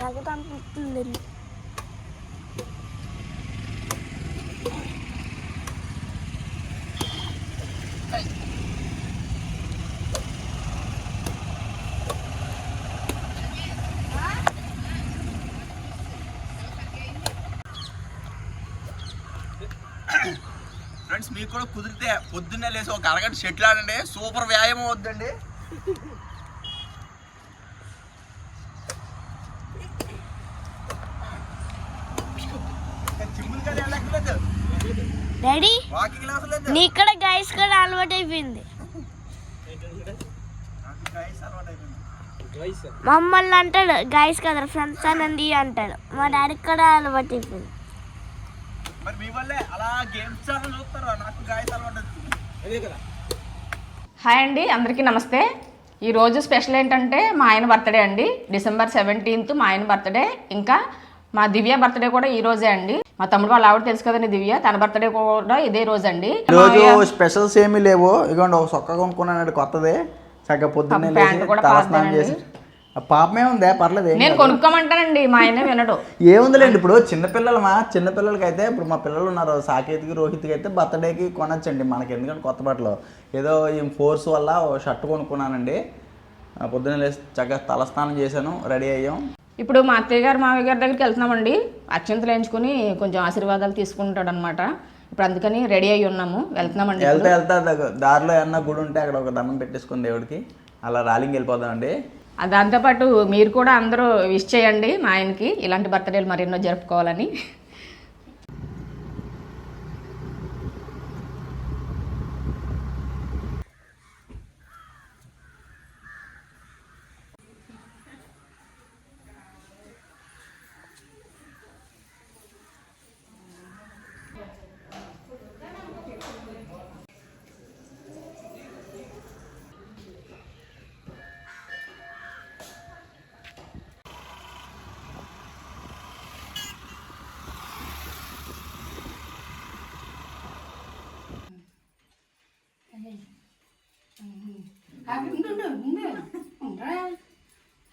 నాకైతే అనిపిస్తుంది. ఫ్రెండ్స్ మీకు కూడా కుదిరితే పొద్దున్నే లేసి ఒక అరగంట షెటిల్ ఆడండి, సూపర్ వ్యాయామం అవుద్దండి. డాడీ నీకు కూడా గైస్ కూడా అలవాటు అయిపోయింది. మమ్మల్ని అంటాడు గైస్ కదా ఫ్రెండ్స్ అనండి అంటాడు. మా డాడీకి కూడా అలవాటు అయిపోయింది. మరి మీ వల్లే అలా గేమ్స్ ఛానల్ చూస్తారా? నాకు గైస్ అలవాటు. హాయ్ అండి, అందరికీ నమస్తే. ఈరోజు స్పెషల్ ఏంటంటే మా ఆయన బర్త్డే అండి. December 17th మా ఆయన బర్త్డే. ఇంకా మా దివ్య బర్త్డే కూడా ఈ రోజే అండి. మా తమ్ముడు వాళ్ళ ఆవిడ తెలుసు కదండి దివ్య, తన బర్త్డే కూడా ఇదే రోజు అండి. రోజు స్పెషల్స్ ఏమీ లేవు. ఇదిగోండి ఒక సొక్క కొనుక్కున్నాడు కొత్తది, చక్కగా పొద్దున్నే తలస్నానం చేసి. పాపమే ఉందే పర్లేదు, నేను కొనుక్కోమంటానండి, మా ఆయన వినడు. ఏముందిలేండి, ఇప్పుడు చిన్నపిల్లలకి అయితే ఇప్పుడు మా పిల్లలు ఉన్నారు సాకేత్కి రోహిత్కి అయితే బర్త్డేకి కొనొచ్చండి మనకి, ఎందుకంటే కొత్త బట్టలు. ఏదో ఈ ఫోర్స్ వల్ల షర్ట్ కొనుక్కున్నానండి. పొద్దున్నే లేసి చక్కగా తలస్నానం చేశాను, రెడీ అయ్యాం. ఇప్పుడు మా అత్తయ్య గారు మామయ్య గారి దగ్గరికి వెళ్తున్నామండి. అక్షంతలు వేయించుకుని కొంచెం ఆశీర్వాదాలు తీసుకుంటాడు అనమాట. ఇప్పుడు అందుకని రెడీ అయ్యి ఉన్నాము, వెళ్తున్నామండి. వెళ్తా దారిలో ఏమన్నా గుడి ఉంటే అక్కడ ఒక దండం పెట్టేసుకుని దేవుడికి అలా రాలింగ్ వెళ్ళిపోదామండి. దాంతోపాటు మీరు కూడా అందరూ విష్ చేయండి మా ఆయనకి, ఇలాంటి బర్త్డేలు మరెన్నో జరుపుకోవాలని.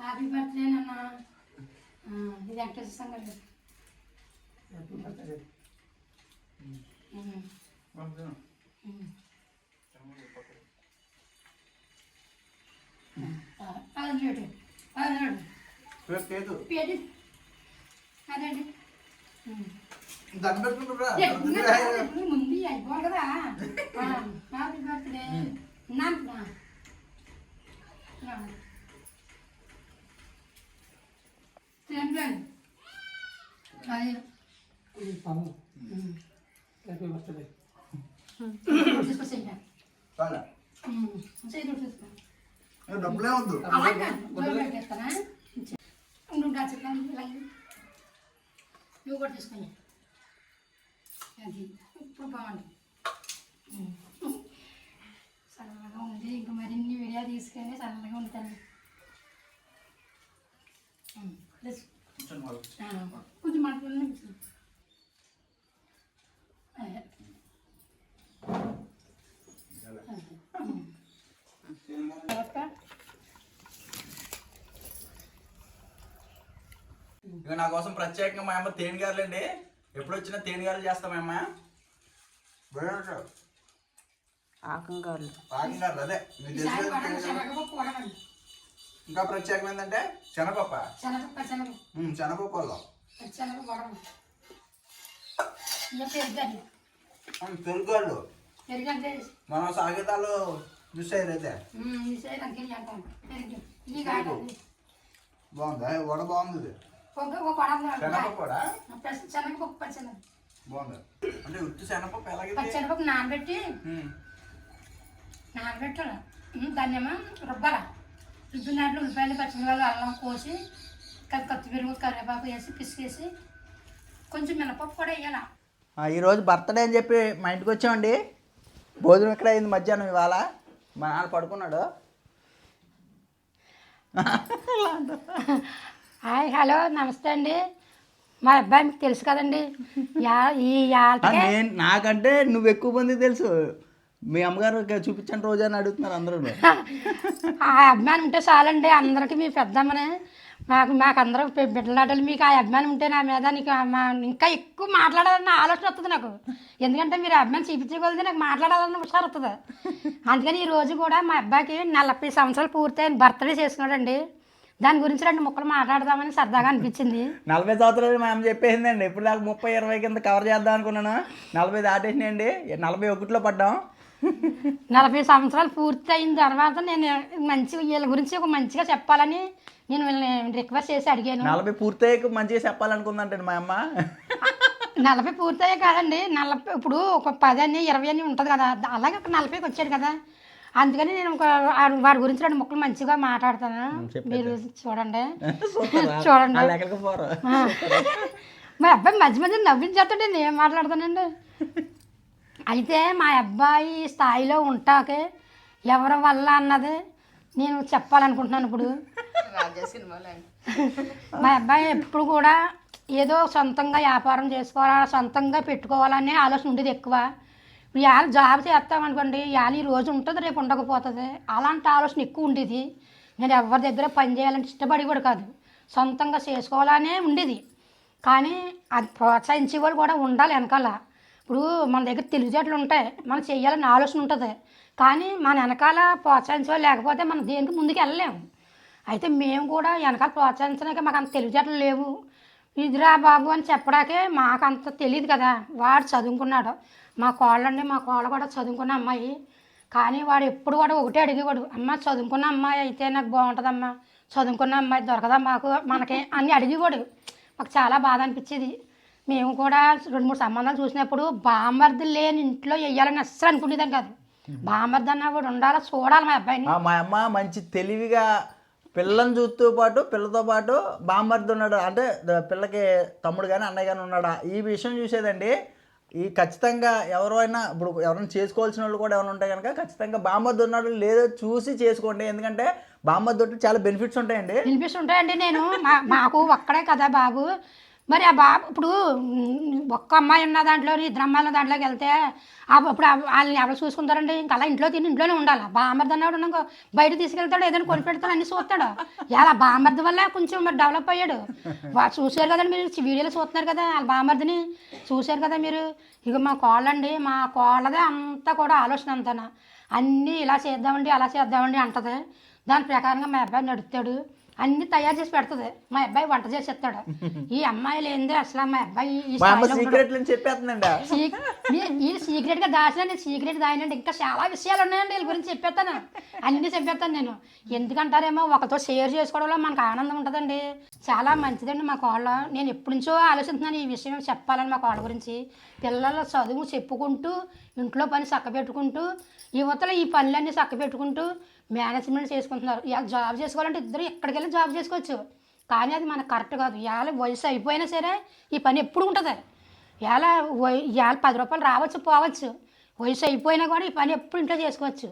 హ్యాపీ బర్త్డే నాన్న. ఇది వెంకటేశ్వర సంగతి. అదండి ముందు అయిపోవాలి కదా. హ్యాపీ బర్త్డే డబ్బులే వద్దు, నువ్వు కూడా తీసుకొని అది ఇప్పుడు బాగుంది, చల్లగా ఉంది. ఇంకా మరిన్ని వీడియో తీసుకొని చల్లగా ఉంటాను. కొంచెం మాట్లాడుకుని ఇక నా కోసం ప్రత్యేకంగా మా అమ్మ తేనెగారులు అండి. ఎప్పుడు వచ్చినా తేనెగారులు చేస్తామమ్మ. ఆకంగారులు అదే మీకు ఇంకా ప్రత్యేకం ఏంటంటే శనగపప్పు పెరుగాళ్ళు మనం సాగతాలు మిస్ అయ్యారైతే బాగుందా? వడ బాగుంది. బాగుంది అంటే ఉత్తి శనగపప్పు ఎలాగే శనగపప్పు నానబెట్టి ధన్యమా రుబ్బాల రుబ్బినట్లు ఉల్లిపాయలు పచ్చిమిరపకాయలు అల్లం కోసి కొత్తిమీర కరివేపాకు వేసి పిసికేసి కొంచెం మినపప్పు కూడా వేయాలి. ఈరోజు బర్త్డే అని చెప్పి మా ఇంటికి వచ్చామండి. భోజనం ఎక్కడ అయింది మధ్యాహ్నం ఇవాళ. మా నాన్న పడుకున్నాడు. హాయ్ హలో నమస్తే అండి. మా అబ్బాయి మీకు తెలుసు కదండి. నాకంటే నువ్వు ఎక్కువ మంది తెలుసు. మీ అమ్మగారు చూపించండి రోజు అని అడుగుతున్నారు అందరూ. ఆ అభిమానం ఉంటే చాలండి అందరికీ. మీ పెద్దమ్మనే మాకందరూ బిడ్డలాటలు మీకు ఆ అభిమానం ఉంటే నా మీద నీకు ఇంకా ఎక్కువ మాట్లాడాలన్న ఆలోచన వస్తుంది నాకు. ఎందుకంటే మీరు అభిమానం చూపించగలిగితే నాకు మాట్లాడాలన్న హుషారు వస్తుంది. అందుకని ఈ రోజు కూడా మా అబ్బాయికి 40 సంవత్సరాలు పూర్తయిన బర్త్డే చేసుకున్నాడండి. దాని గురించి 2 ముక్కలు మాట్లాడదామని సరదాగా అనిపించింది. 40 సంవత్సరాలు మేము చెప్పిందండి. ఇప్పుడు నాకు 30-20 కింద కవర్ చేద్దాం అనుకున్నాను. 40 దాటేసినాయండి. 41లో పడ్డాం. 40 సంవత్సరాలు పూర్తి అయిన తర్వాత నేను మంచిగా వీళ్ళ గురించి ఒక మంచిగా చెప్పాలని నేను వీళ్ళని రిక్వెస్ట్ చేసి అడిగాను. 40 పూర్తయ్యాక మంచిగా చెప్పాలనుకుందంటండి మా అమ్మ. 40 పూర్తయ్యే కాదండి, 40 ఇప్పుడు ఒక 10 అని 20 అని ఉంటుంది కదా, అలాగే ఒక 40కి వచ్చాడు కదా. అందుకని నేను వారి గురించి 2 ముక్కలు మంచిగా మాట్లాడతాను. మీరు చూడండి చూడండి. మా అబ్బాయి మధ్య మధ్య నవ్వించేస్తుంటే నేను మాట్లాడతానండి. అయితే మా అబ్బాయి స్థాయిలో ఉంటాకే ఎవరి వల్ల అన్నది నేను చెప్పాలనుకుంటున్నాను. ఇప్పుడు మా అబ్బాయి ఎప్పుడు కూడా ఏదో సొంతంగా వ్యాపారం చేసుకోవాలా, సొంతంగా పెట్టుకోవాలనే ఆలోచన ఉండేది ఎక్కువ. ఇప్పుడు ఇవాళ జాబ్ చేస్తామనుకోండి, ఇవాళ ఈ రోజు ఉంటుంది, రేపు ఉండకపోతుంది, అలాంటి ఆలోచన ఎక్కువ ఉండేది. నేను ఎవరి దగ్గర పని చేయాలంటే ఇష్టపడి కూడా కాదు, సొంతంగా చేసుకోవాలనే ఉండేది. కానీ అది ప్రోత్సహించే వాళ్ళు కూడా ఉండాలి వెనకాల. ఇప్పుడు మన దగ్గర తెలివితేటలు ఉంటాయి, మనం చేయాలని ఆలోచన ఉంటుంది, కానీ మన వెనకాల ప్రోత్సహించే వాళ్ళు లేకపోతే మనం దేనికి ముందుకు వెళ్ళలేము. అయితే మేము కూడా వెనకాల ప్రోత్సహించడానికి మాకు అంత తెలివితేటలు లేవు. ఇదిరా బాబు అని చెప్పడాకే మాకు అంత తెలియదు కదా. వాడు చదువుకున్నాడు, మా కోళ్ళ కూడా చదువుకున్న అమ్మాయి. కానీ వాడు ఎప్పుడు కూడా ఒకటే అడిగేవాడు, అమ్మ చదువుకున్న అమ్మాయి అయితే నాకు బాగుంటుందమ్మా, చదువుకున్న అమ్మాయి దొరకదా మనకి అని అడిగేవాడు. మాకు చాలా బాధ అనిపించేది. మేము కూడా 2-3 సంబంధాలు చూసినప్పుడు బామర్ది లేని ఇంట్లో వెయ్యాలని అస్సలు అనుకునేదాం కాదు. బామర్ది అన్న కూడా ఉండాలి, చూడాలి మా అబ్బాయిని. మా అమ్మ మంచి తెలివిగా పిల్లని చూస్తూ పాటు పిల్లతో పాటు బామ్మర్ది ఉన్నాడు, అంటే పిల్లకి తమ్ముడు కానీ అన్నయ్య కానీ ఉన్నాడా, ఈ విషయం చూసేదండి. ఈ ఖచ్చితంగా ఎవరైనా ఇప్పుడు ఎవరైనా చేసుకోవాల్సిన వాళ్ళు కూడా ఎవరైనా ఉంటాయి కనుక ఖచ్చితంగా బామ్మర్ది ఉన్నాడు లేదో చూసి చేసుకోండి. ఎందుకంటే బామ్మర్ది తోటి చాలా బెనిఫిట్స్ ఉంటాయండి. నేను మాకు ఒక్కడే కదా బాబు. మరి ఆ బాబు ఇప్పుడు ఒక్క అమ్మాయి ఉన్న దాంట్లో 2 అమ్మాయిల దాంట్లోకి వెళ్తే అప్పుడు వాళ్ళని ఎవరు చూసుకుంటారండి? ఇంకా అలా ఇంట్లో తిని ఇంట్లోనే ఉండాలి. బామర్ది అన్నాడు ఉన్నాక బయట తీసుకెళ్తాడు, ఏదైనా కొనిపెడతాడు, అన్ని చూస్తాడు. ఇలా బామర్ది వల్ల కొంచెం డెవలప్ అయ్యాడు. చూసారు కదండి మీరు, వీడియోలో చూస్తున్నారు కదా, వాళ్ళ బామర్దిని చూశారు కదా మీరు. ఇక మా కోళ్ళండి, మా కోళ్ళదే అంతా కూడా ఆలోచన అంతా అన్నీ ఇలా చేద్దామండి అలా చేద్దామండి అంటది. దాని ప్రకారంగా మా అబ్బాయి నడుపుతాడు, అన్ని తయారు చేసి పెడుతుంది. మా అబ్బాయి వంట చేసి చెప్తాడు. ఈ అమ్మాయిలు ఏంది అసలు మా అబ్బాయి సీక్రెట్ గా దాచిన, నేను సీక్రెట్ దాయినండి. ఇంకా చాలా విషయాలు ఉన్నాయండి వీళ్ళ గురించి చెప్పేస్తాను, అన్ని చెప్పేస్తాను నేను. ఎందుకంటారేమో ఒకతో షేర్ చేసుకోవడంలో మనకు ఆనందం ఉంటుందండి. చాలా మంచిదండి మా కోళ్ళ. నేను ఎప్పటి నుంచో ఆలోచిస్తున్నాను ఈ విషయం చెప్పాలని మా కోళ్ళ గురించి. పిల్లల చదువు చెప్పుకుంటూ, ఇంట్లో పని చక్కబెట్టుకుంటూ, యువతలో ఈ పనులన్నీ చక్కబెట్టుకుంటూ మేనేజ్మెంట్ చేసుకుంటున్నారు. ఇవాళ జాబ్ చేసుకోవాలంటే ఇద్దరు ఎక్కడికి వెళ్ళి జాబ్ చేసుకోవచ్చు, కానీ అది మనకు కరెక్ట్ కాదు. ఇవాళ వయసు అయిపోయినా సరే ఈ పని ఎప్పుడు ఉంటుంది. ఇవాళ 10 రూపాయలు రావచ్చు పోవచ్చు, వయసు అయిపోయినా కూడా ఈ పని ఎప్పుడు ఇంట్లో చేసుకోవచ్చు.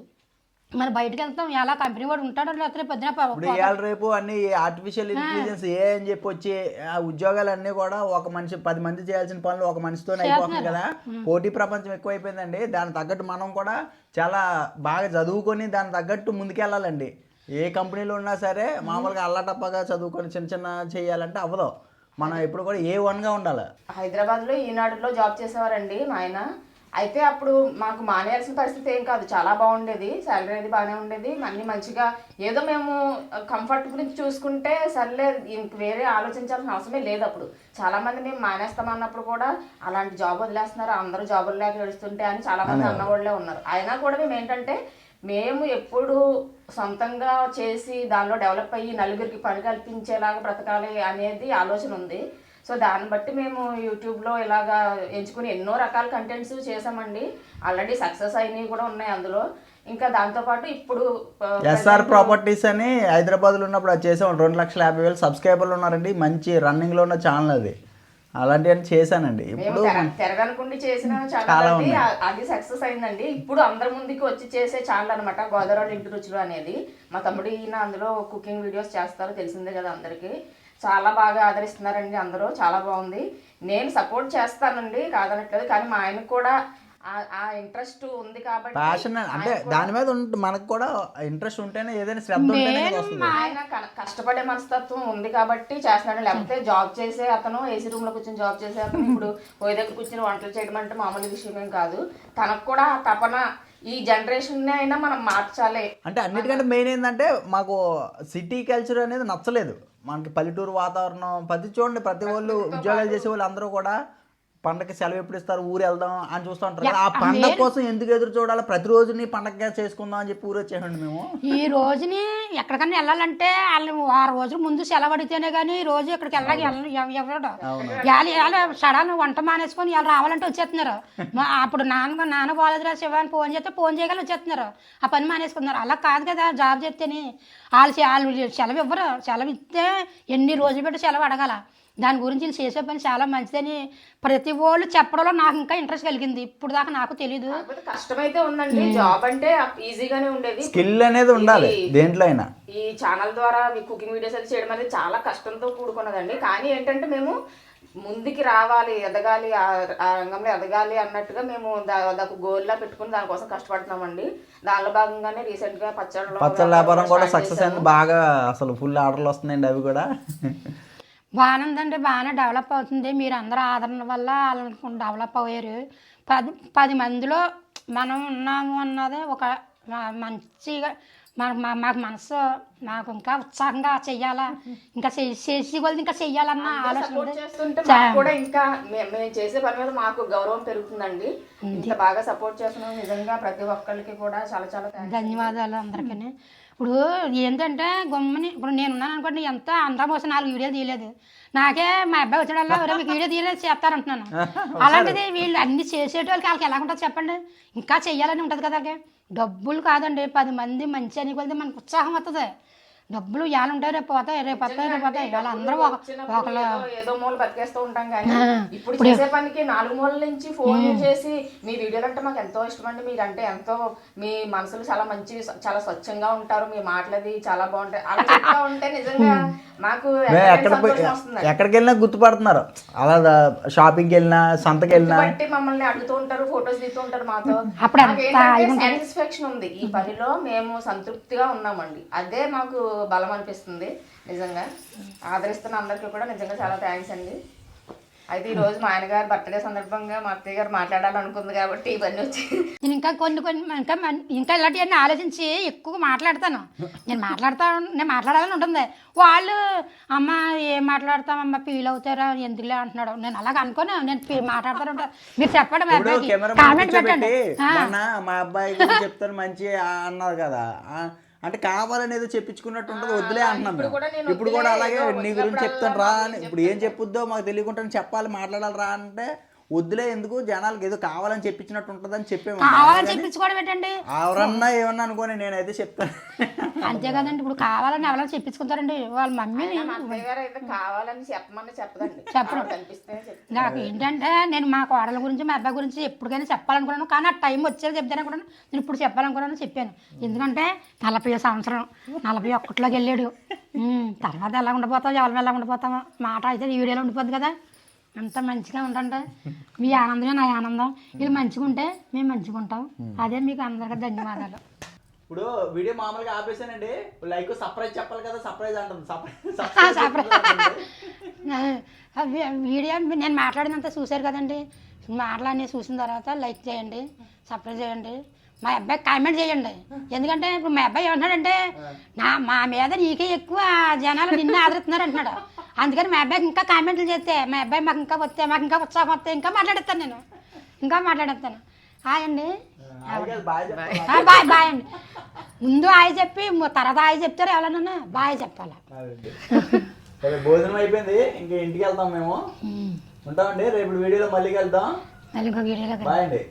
మరి బయటకు వెళ్తాం, ఎలా కంపెనీ వాడు ఉంటాడో లేకపోతే పొద్దున రేపు అన్ని ఆర్టిఫిషియల్ ఇంటెలిజెన్స్ అని చెప్పి వచ్చి ఆ ఉద్యోగాలన్నీ కూడా ఒక మనిషి 10 మంది చేయాల్సిన పనులు ఒక మనిషితోనే అయిపోతుంది కదా. పోటీ ప్రపంచం ఎక్కువైపోయిందండి. దాని తగ్గట్టు మనం కూడా చాలా బాగా చదువుకొని దాని తగ్గట్టు ముందుకెళ్ళాలండి. ఏ కంపెనీలో ఉన్నా సరే మామూలుగా అల్లాటప్పగా చదువుకొని చిన్న చిన్న చేయాలంటే అవ్వదు. మనం ఎప్పుడు కూడా A1గా ఉండాలి. హైదరాబాద్లో ఈనాడులో జాబ్ చేసేవారండి మా ఆయన. అయితే అప్పుడు మాకు మానేయాల్సిన పరిస్థితి ఏం కాదు, చాలా బాగుండేది, శాలరీ అది బాగానే ఉండేది, అన్నీ మంచిగా. ఏదో మేము కంఫర్ట్ గురించి చూసుకుంటే సర్లే, ఇంక వేరే ఆలోచించాల్సిన అవసరమే లేదు. అప్పుడు చాలామంది మేము మానేస్తామన్నప్పుడు కూడా అలాంటి జాబ్ వదిలేస్తున్నారు, అందరూ జాబులు లేక ఏడుస్తుంటే అని చాలామంది అన్నవాళ్ళే ఉన్నారు. అయినా కూడా మేము ఏంటంటే మేము ఎప్పుడు సొంతంగా చేసి దానిలో డెవలప్ అయ్యి నలుగురికి పని కల్పించేలాగా బ్రతకాలి అనేది ఆలోచన ఉంది. సో దాన్ని బట్టి మేము యూట్యూబ్లో ఇలాగా ఎంచుకుని ఎన్నో రకాల కంటెంట్స్ చేసామండి. ఆల్రెడీ సక్సెస్ అయినవి కూడా ఉన్నాయి అందులో. ఇంకా దాంతోపాటు ఇప్పుడు SR ప్రాపర్టీస్ అని హైదరాబాద్లో ఉన్నప్పుడు అది చేసాం. 2,50,000 సబ్స్క్రైబర్లు ఉన్నారండి. మంచి రన్నింగ్లో ఉన్న ఛానల్ అది. అలాంటివన్నీ చేశానండి. ఇప్పుడు తెరగనుకుండి చేసిన ఛానల్ అండి, అది సక్సెస్ అయిందండి. ఇప్పుడు అందరి ముందుకి వచ్చి చేసే ఛానల్ అనమాట గోదావరి ఇంటి రుచులు అనేది. మా తమ్ముడు ఈయన అందులో కుకింగ్ వీడియోస్ చేస్తారు, తెలిసిందే కదా అందరికీ. చాలా బాగా ఆదరిస్తున్నారండి అందరూ, చాలా బాగుంది. నేను సపోర్ట్ చేస్తానండి, కాదనట్లేదు. కానీ మా ఆయనకు కూడా ఆ ఇంట్రెస్ట్ ఉంది కాబట్టి ప్యాషన్ అంటే దాని మీద మనకు కూడా ఇంట్రెస్ట్ ఉంటేనే ఏదైనా శ్రద్ధ ఉంటేనే ఇది వస్తుంది. ఆయన కష్టపడే మనస్తత్వం ఉంది కాబట్టి చేస్తున్నాడు. లేకపోతే జాబ్ చేసే అతను ఏసీ రూమ్ లో కూర్చొని జాబ్ చేసే అతను ఇప్పుడు పోయి దగ్గర కూర్చొని వంటలు చేయడం అంటే మామూలు విషయమేం కాదు. తనకు కూడా తపన ఈ జనరేషన్ అయినా మనం మార్చాలి. అంటే అన్నిటికంటే మెయిన్ ఏంటంటే మాకు సిటీ కల్చర్ అనేది నచ్చలేదు. మనకి పల్లెటూరు వాతావరణం చూడండి, ప్రతి వాళ్ళు ఉద్యోగాలు చేసే వాళ్ళు అందరూ కూడా పండగకి సెలవు ఎప్పుడు ఇస్తారు, ఊరు వెళ్దాం అని చూస్తూ ఉంటారు కదా. ఆ పండగ కోసం ఎందుకు ఎదురు చూడాలి, ప్రతిరోజుని పండగగా చేసుకుందాం అని చెప్పి ఊరు వచ్చేయండి మేము. ఈ రోజుని ఎక్కడికన్నా వెళ్ళాలంటే వాళ్ళు 6 రోజుల ముందు సెలవు అడిగితేనే కానీ ఈ రోజు ఇక్కడికి ఎవరు సడన్ వంట మానేసుకొని వాళ్ళు రావాలంటే వచ్చేస్తున్నారు. అప్పుడు నాన్న కాలేజీలో శివాన్ని ఫోన్ చేస్తే ఫోన్ చేయగలి వచ్చేస్తున్నారు, ఆ పని మానేసుకున్నారు. అలా కాదు కదా, జాబ్ చేస్తేనే వాళ్ళు సెలవు ఇవ్వరు. సెలవు ఇస్తే ఎన్ని రోజులు పెట్టి సెలవు అడగాల. దాని గురించి నేను చేసే పని చాలా మంచిదని ప్రతి వాళ్ళు చెప్పడంలో నాకు ఇంకా ఇంట్రెస్ట్ కలిగింది. ఇప్పుడు దాకా నాకు తెలీదు. కష్టమైతే ఉందండి, జాబ్ అంటే ఈజీగానే ఉండేది. స్కిల్ అనేది ఉండాలి దేంట్లో అయినా. ఈ ఛానల్ ద్వారా కుకింగ్ వీడియోస్ అది చేయడం అనేది చాలా కష్టంతో కూడుకున్నదండి. కానీ ఏంటంటే మేము ముందుకి రావాలి, ఎదగాలి, ఆ రంగంలో ఎదగాలి అన్నట్టుగా మేము దానికి గోల్లా పెట్టుకుని దానికోసం కష్టపడుతున్నామండి. దానిలో భాగంగానే రీసెంట్ గా పచ్చళ్ళ వ్యాపారం కూడా సక్సెస్ అయింది బాగా. అసలు ఫుల్ ఆర్డర్లు వస్తున్నాయండి అవి కూడా. బాగానే ఉందండి, బాగానే డెవలప్ అవుతుంది. మీరు అందరూ ఆదరణ వల్ల వాళ్ళు డెవలప్ అయ్యారు. 10 మందిలో మనం ఉన్నాము అన్నదే ఒక మంచిగా మాకు మనసు నాకు ఇంకా ఉత్సాహంగా చెయ్యాలా, ఇంకా చేసి వాళ్ళు ఇంకా చెయ్యాలన్న ఆలోచన కూడా ఇంకా మేము చేసే పని మీద మాకు గౌరవం పెరుగుతుందండి. ఇంత బాగా సపోర్ట్ చేస్తున్నాం నిజంగా ప్రతి ఒక్కరికి కూడా చాలా చాలా ధన్యవాదాలు అందరికీ. ఇప్పుడు ఏంటంటే గమ్మని ఇప్పుడు నేను ఉన్నాను అనుకోండి, ఎంత అందరం కోసం 4 వీడియోలు తీయలేదు. నాకే మా అబ్బాయి వచ్చేటల్లా మీకు వీడియో తీయలేదు చేస్తారంటున్నాను. అలాంటిది వీళ్ళు అన్ని చేసేటోళ్ళకి వాళ్ళకి ఎలా ఉంటుంది చెప్పండి, ఇంకా చెయ్యాలని ఉంటుంది కదా. డబ్బులు కాదండి, 10 మంది మంచి అని కొలితే మనకు ఉత్సాహం వస్తుంది. డబ్బులు ఇవాళ ఉంటాయి రేపు పోతాయి, రేపు పోతాయి. వాళ్ళందరూ ఒకళ్ళు ఏదో మూల బతికేస్తూ ఉంటాం. కానీ ఇప్పుడు చేసే పనికి 4 మూలల నుంచి ఫోన్ చేసి మీ వీడియోలు అంటే మాకు ఎంతో ఇష్టం అండి, మీరంటే ఎంతో మీ మనసులు చాలా మంచి చాలా స్వచ్ఛంగా ఉంటారు, మీ మాటలది చాలా బాగుంటాయి అలా చెప్తా ఉంటే నిజంగా మాకు ఎక్కడికి వెళ్ళినా గుర్తుపడుతున్నారు. అలా షాపింగ్కి వెళ్ళినా సంతకి వెళ్ళినా మమ్మల్ని అడుగుతూ ఉంటారు, ఫొటోస్ తీస్తూ ఉంటారు. మాతో సాటిస్ఫాక్షన్ ఉంది, ఈ పనిలో మేము సంతృప్తిగా ఉన్నామండి. అదే మాకు బలం అనిపిస్తుంది. నిజంగా ఆదరిస్తున్న అందరికీ కూడా నిజంగా చాలా థ్యాంక్స్ అండి. అయితే ఈ రోజు మా ఆయన గారు బర్త్డే సందర్భంగా మా అత్తయ్య గారు మాట్లాడాలనుకుంది కాబట్టి ఇవన్నీ వచ్చి నేను ఇంకా కొన్ని ఇంకా ఇలాంటివన్నీ ఆలోచించి ఎక్కువగా మాట్లాడతాను. నేను మాట్లాడాలని ఉంటుంది. వాళ్ళు అమ్మ ఏం మాట్లాడతామమ్మ ఫీల్ అవుతారా ఎందుకులే అంటున్నాడు. నేను అలాగ అనుకోను, నేను మాట్లాడుతూ ఉంటాను. మీరు చెప్పండి మా అబ్బాయికి కామెంట్ పెట్టండి. మా అబ్బాయి చెప్తాను మంచి అన్నారు కదా, అంటే కావాలనేది చెప్పించుకున్నట్టు ఉంటుంది. వద్దులే అంటున్నాం. ఇప్పుడు కూడా అలాగే నీ గురించి చెప్తాను రా అని, ఇప్పుడు ఏం చెప్పుద్దో మాకు తెలియకుండా చెప్పాలి, మాట్లాడాలి రా అంటే వద్దులే ఎందుకు, జనాలకి ఏదో కావాలని చెప్పించినట్టు ఉంటుంది అని చెప్పేమో. ఎవరన్నా ఏమన్నా అనుకోని నేనైతే చెప్తాను. అంతే కదండి, ఇప్పుడు కావాలని ఎవరైనా చెప్పించుకుంటారండి. వాళ్ళ మమ్మీని చెప్పడం. నాకు ఏంటంటే నేను మా కోడల గురించి మా అబ్బాయి గురించి ఎప్పటికైనా చెప్పాలనుకున్నాను. కానీ ఆ టైం వచ్చేది చెప్తాను అనుకున్నాను. నేను ఇప్పుడు చెప్పాలనుకున్నాను చెప్పాను. ఎందుకంటే 40 సంవత్సరం 41లోకి వెళ్ళాడు. తర్వాత ఎలా ఉండిపోతావు, ఎవరి ఎలా ఉండిపోతామో మాట అయితే ఈ వీడియోలో ఉండిపోద్ది కదా. అంత మంచిగా ఉంటుంటే మీ ఆనందమే నా ఆనందం. వీళ్ళు మంచిగా ఉంటే మేము మంచిగా ఉంటాం. అదే మీకు అందరికీ ధన్యవాదాలు. ఇప్పుడు వీడియో మామూలుగా ఆపేసానండి, లైక్ సర్ప్రైజ్ చెప్పాలి కదా, సర్ప్రైజ్ అంటుంది. వీడియో నేను మాట్లాడినంత చూశారు కదండి, మాట్లాడి చూసిన తర్వాత లైక్ చేయండి, సర్ప్రైజ్ చేయండి, మా అబ్బాయి కామెంట్ చేయండి. ఎందుకంటే ఇప్పుడు మా అబ్బాయి ఏమంటున్నాడంటే మా మీద నీకే ఎక్కువ జనాలు నిన్ను ఆదరిస్తున్నారు అంటున్నాడు. అందుకని మా అబ్బాయికి ఇంకా కామెంట్లు చేస్తే మా అబ్బాయి మాకు ఇంకా వస్తే మాకు ఇంకా ఉత్సాహం వస్తే ఇంకా మాట్లాడేస్తాను. నేను ఇంకా మాట్లాడేస్తాను. హాయ్ అండి, బాయ్ అండి. ముందు హాయ్ చెప్పి తర్వాత హాయ్ చెప్తారు. ఎవరన్నా బాయ్ చెప్పాలి. భోజనం అయిపోయింది, ఇంకా ఇంటికి వెళ్తాం మేము. ఉంటామండి, రేపు వీడియోలో మళ్ళీ వెళ్తాం. మళ్ళీ ఇంకో వీడియోలో బాయ్ అండి.